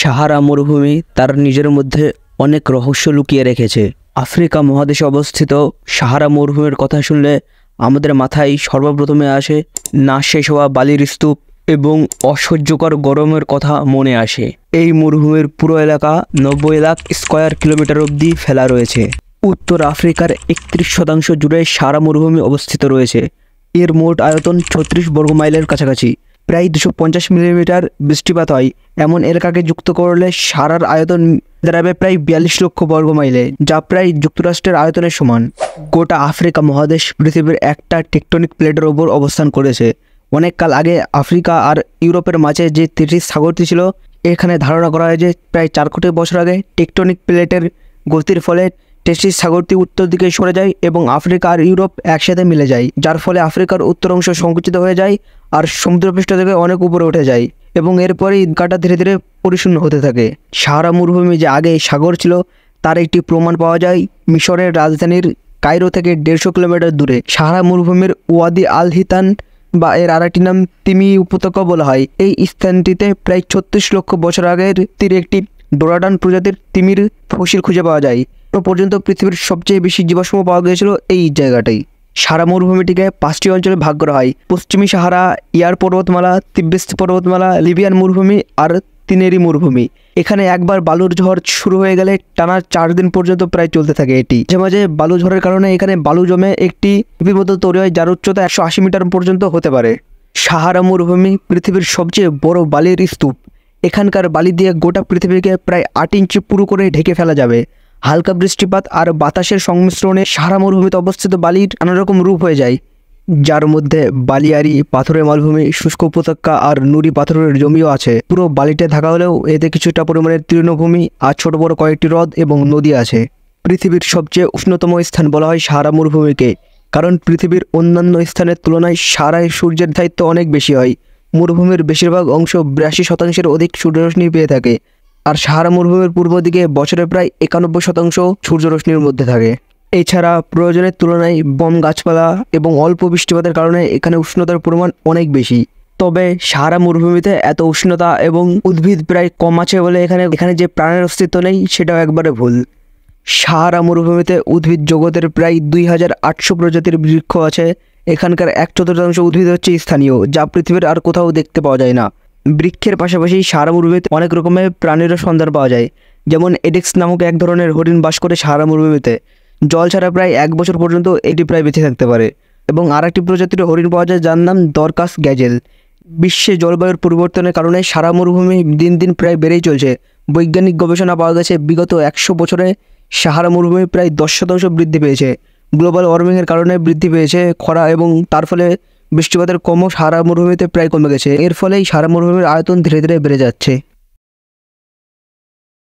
সাহারা মরুভূমি তার নিজের মধ্যে অনেক রহস্য লুকিয়ে রেখেছে। আফ্রিকা মহাদেশে অবস্থিত সাহারা মরুভূমির কথা শুনলে আমাদের মাথায় সর্বপ্রথমে আসে না শেষ হওয়া বালির স্তূপ এবং অসহ্যকর গরমের কথা মনে আসে। এই মরুভূমির পুরো এলাকা 90 লাখ স্কয়ার কিলোমিটার অবধি ফেলা রয়েছে। উত্তর আফ্রিকার 31% জুড়ে সাহারা মরুভূমি অবস্থিত রয়েছে। এর মোট আয়তন 36 বর্গ মাইলের কাছাকাছি। প্রায় 250 মিলিমিটার বৃষ্টিপাত হয় এমন এলাকাকে যুক্ত করলে সাহারার আয়তন দাঁড়াবে প্রায় 42 লক্ষ বর্গ মাইলে, যা প্রায় যুক্তরাষ্ট্রের আয়তনের সমান। গোটা আফ্রিকা মহাদেশ পৃথিবীর একটা টেকটনিক প্লেটের ওপর অবস্থান করেছে। অনেক কাল আগে আফ্রিকা আর ইউরোপের মাঝে যে 30 সাগরটি ছিল, এখানে ধারণা করা হয় যে প্রায় 4 কোটি বছর আগে টেকটনিক প্লেটের গতির ফলে 30 সাগরটি উত্তর দিকে সরে যায় এবং আফ্রিকা আর ইউরোপ একসাথে মিলে যায়, যার ফলে আফ্রিকার উত্তর অংশ সংকুচিত হয়ে যায় আর সমুদ্রপৃষ্ঠ থেকে অনেক উপরে উঠে যায় এবং এরপরেই কাটা ধীরে ধীরে পরিশূন্য হতে থাকে। সাহারা মরুভূমি যে আগে সাগর ছিল তার একটি প্রমাণ পাওয়া যায় মিশরের রাজধানীর কায়রো থেকে 150 কিলোমিটার দূরে। সাহারা মরুভূমির ওয়াদি আল হিতান বা এর আরেকটি নাম তিমি উপত্যকা বলা হয়। এই স্থানটিতে প্রায় 36 লক্ষ বছর আগের তীরে একটি ডোরাডান প্রজাতির তিমির ফসিল খুঁজে পাওয়া যায়। পর্যন্ত পৃথিবীর সবচেয়ে বেশি জীবাশ্ম পাওয়া গিয়েছিল এই জায়গাটাই। সাহারা মরুভূমিটিকে 5টি অঞ্চলে ভাগ করা হয়: পশ্চিমী সাহারা, ইয়ার পর্বতমালা, তিব্বত পর্বতমালা, লিবিয়ান মরুভূমি আর তিনেরি মরুভূমি। এখানে একবার বালুর ঝড় শুরু হয়ে গেলে টানা 4 দিন পর্যন্ত প্রায় চলতে থাকে এটি। মাঝে মাঝে বালু ঝড়ের কারণে এখানে বালু জমে একটি ঢিপির মতো তৈরি হয়, যার উচ্চতা 180 মিটার পর্যন্ত হতে পারে। সাহারা মরুভূমি পৃথিবীর সবচেয়ে বড় বালির স্তূপ। এখানকার বালি দিয়ে গোটা পৃথিবীকে প্রায় 8 ইঞ্চি পুরো করে ঢেকে ফেলা যাবে। হালকা বৃষ্টিপাত আর বাতাসের সংমিশ্রণে সাহারা মরুভূমিতে অবস্থিত বালির নানা রকম রূপ হয়ে যায়, যার মধ্যে বালিয়ারি, পাথরের মালভূমি, শুষ্ক উপত্যকা আর নুড়ি পাথরের জমিও আছে। পুরো বালিতে থাকা হলেও এতে কিছুটা পরিমাণের তৃণভূমি আর ছোট বড় কয়েকটি হ্রদ এবং নদী আছে। পৃথিবীর সবচেয়ে উষ্ণতম স্থান বলা হয় সাহারা মরুভূমিকে, কারণ পৃথিবীর অন্যান্য স্থানের তুলনায় সাহারায় সূর্যের দায়িত্ব অনেক বেশি হয়। মরুভূমির বেশিরভাগ অংশ 82% অধিক সূর্যরশ্মি পেয়ে থাকে, আর সাহারা মরুভূমির পূর্ব দিকে বছরে প্রায় 91% সূর্যরশ্মির মধ্যে থাকে। এছাড়া প্রয়োজনের তুলনায় বন গাছপালা এবং অল্প বৃষ্টিপাতের কারণে এখানে উষ্ণতার পরিমাণ অনেক বেশি। তবে সাহারা মরুভূমিতে এত উষ্ণতা এবং উদ্ভিদ প্রায় কম আছে বলে এখানে যে প্রাণের অস্তিত্ব নেই সেটাও একবারে ভুল। সাহারা মরুভূমিতে উদ্ভিদ জগতের প্রায় 2800 প্রজাতির বৃক্ষ আছে। এখানকার 1/4 উদ্ভিদ হচ্ছে স্থানীয়, যা পৃথিবীর আর কোথাও দেখতে পাওয়া যায় না। বৃক্ষের পাশাপাশি সাহারা মরুভূমিতে অনেক রকমের প্রাণীরও সন্ধান পাওয়া যায়, যেমন এডেক্স নামক এক ধরনের হরিণ বাস করে সাহারা মরুভূমিতে। জল ছাড়া প্রায় 1 বছর পর্যন্ত এটি প্রায় বেঁচে থাকতে পারে। এবং আরেকটি প্রজাতির হরিণ পাওয়া যায় যার নাম দরকাস গ্যাজেল। বিশ্বে জলবায়ুর পরিবর্তনের কারণে সাহারা মরুভূমি দিন দিন প্রায় বেড়েই চলছে। বৈজ্ঞানিক গবেষণা পাওয়া গেছে বিগত 100 বছরে সাহারা মরুভূমি প্রায় 10% বৃদ্ধি পেয়েছে। গ্লোবাল ওয়ার্মিংয়ের কারণে বৃদ্ধি পেয়েছে খরা এবং তার ফলে বৃষ্টিপাতের কমও সাহারা মরুভূমিতে প্রায় কমে গেছে। এর ফলেই সাহারা মরুভূমির আয়তন ধীরে ধীরে বেড়ে যাচ্ছে।